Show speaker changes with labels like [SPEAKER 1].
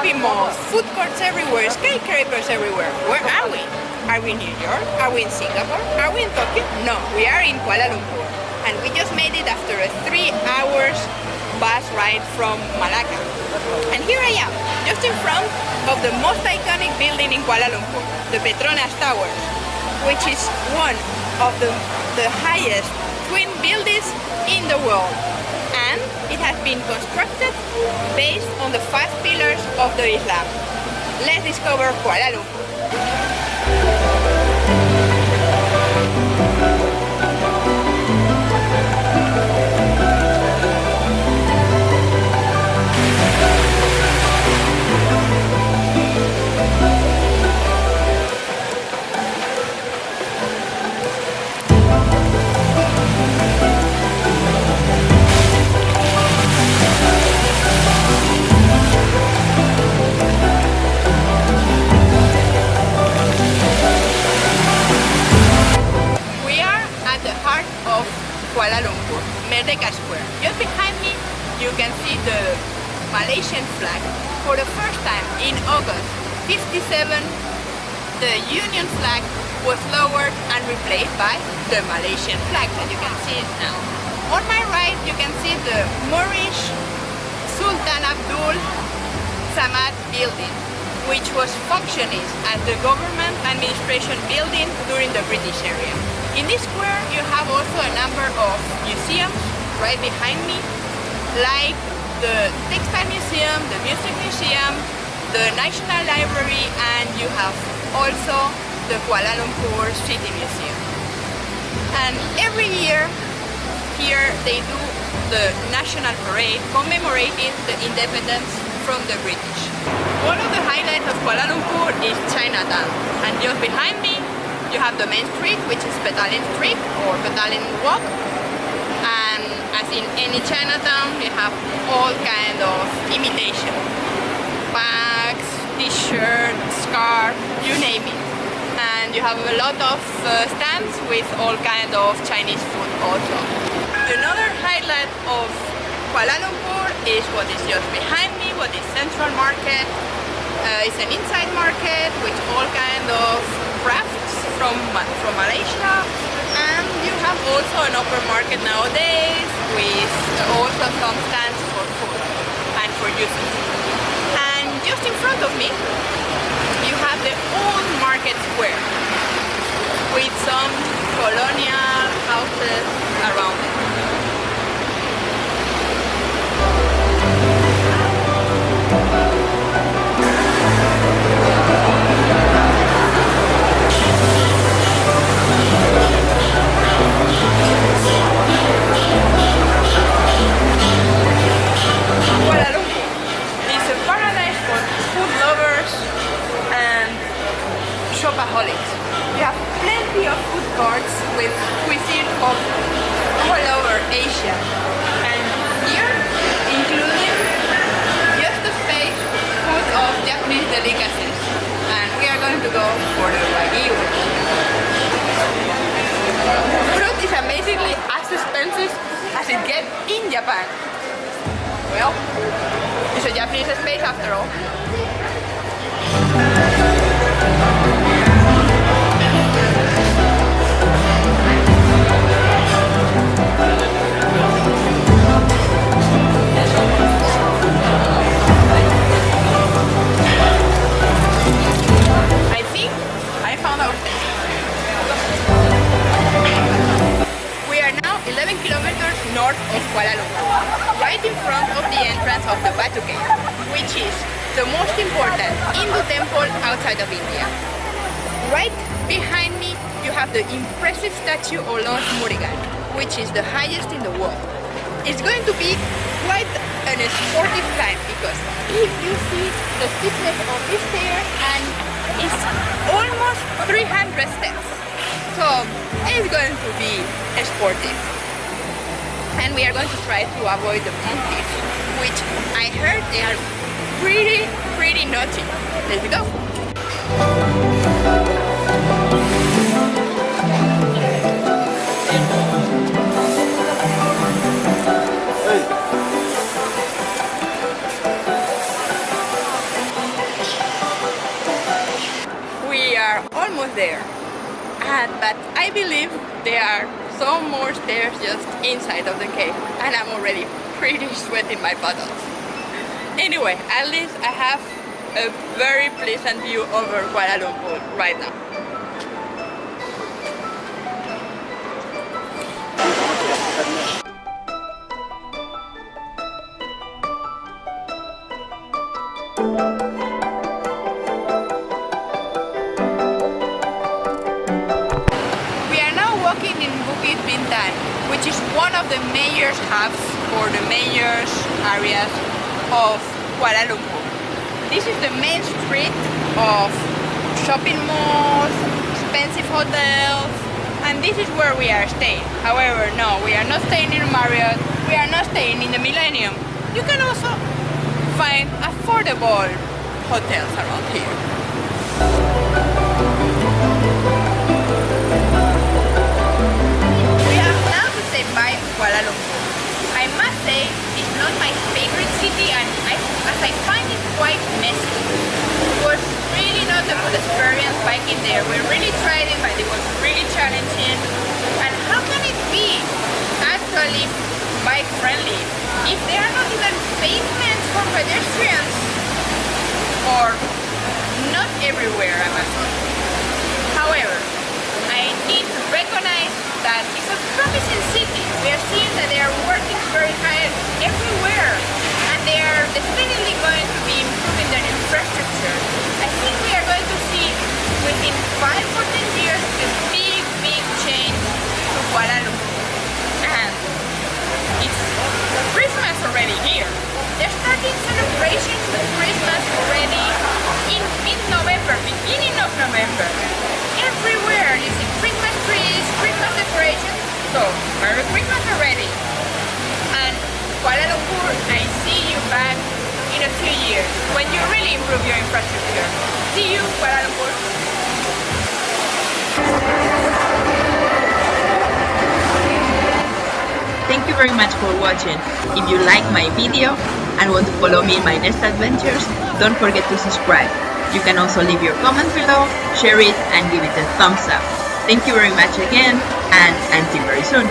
[SPEAKER 1] shopping malls, food courts everywhere, skyscrapers everywhere. Where are we? Are we in New York? Are we in Singapore? Are we in Tokyo? No, we are in Kuala Lumpur. And we just made it after a 3 hours bus ride from Malacca. And here I am, just in front of the most iconic building in Kuala Lumpur, the Petronas Tower, which is one of the highest twin buildings in the world. And it has been constructed based on the 5 pillars of the Islam. Let's discover Kuala Lumpur. Kuala Lumpur, Merdeka Square. Just behind me you can see the Malaysian flag. For the first time in August 57, the Union flag was lowered and replaced by the Malaysian flag, as you can see it now. On my right you can see the Moorish Sultan Abdul Samad building, which was functioning as the government administration building during the British area. In this square you have also a number of museums right behind me, like the Textile Museum, the Music Museum, the National Library, and you have also the Kuala Lumpur City Museum. And every year here they do the National Parade commemorating the independence from the British. One of the highlights of Kuala Lumpur is Chinatown, and just behind me you have the main street, which is Petaling Street or Petaling Walk, and as in any Chinatown you have all kind of imitation bags, t-shirts, scarf, you name it. And you have a lot of stands with all kind of Chinese food also. Another highlight of Kuala Lumpur is what is just behind me, what is Central Market. It's an inside market with all kind of crafts from Malaysia, and you have also an upper market nowadays with also some stands for food and for juices. And just in front of me you have the old market square with some colonial houses around it. Kuala Lumpur is a paradise for food lovers and shopaholics. You have plenty of food courts with cuisine of all over Asia, and here including just the space food of Japanese delicacies, and we are going to go for the Wagyu. Fruit is amazingly as expensive as it gets in Japan. Well, it's a Japanese space after all. I think I found our thing. We are now 11 kilometers north of Kuala Lumpur, right in front of the entrance of the Batu Gate, which is the most important Hindu temple outside of India. Right behind me you have the impressive statue of Lord Murugan, which is the highest in the world. It's going to be quite an sportive time, because if you see the steepness of this stair, and it's almost 300 steps, so it's going to be sportive. And we are going to try to avoid the monkeys, which I heard they are pretty naughty. Let's go! but I believe there are some more stairs just inside of the cave, and I'm already pretty sweating my buttocks. Anyway, at least I have a very pleasant view over Kuala Lumpur right now. We are now walking in Bukit Bintang, which is one of the major hubs or the major areas of Kuala Lumpur. This is the main street of shopping malls, expensive hotels, and this is where we are staying. However, no, we are not staying in Marriott, we are not staying in the Millennium. You can also find affordable hotels around here. We have now to say bye to Kuala Lumpur. I must say, it's not my favorite city, and as I find it quite messy. It was really not a good experience biking there. We really tried it, but it was really challenging. And how can it be actually bike friendly if there are not even pavements for pedestrians? Or not everywhere, I must say. However, I need to recognize that it's a promising city. We are seeing that they are working very hard everywhere, and they are definitely going to be improving their infrastructure. I think we are going to see within 5 or 10 years a big change to Kuala Lumpur. And it's Christmas already here. They're starting celebrations with Christmas already in mid-November, beginning of November. Everywhere you see Christmas trees, Christmas decorations, so Merry Christmas already. And Kuala Lumpur, I see you back in a few years when you really improve your infrastructure. See you, Kuala Lumpur.
[SPEAKER 2] Thank you very much for watching. If you like my video and want to follow me in my next adventures, don't forget to subscribe. You can also leave your comment below, share it, and give it a thumbs up. Thank you very much again, and until very soon.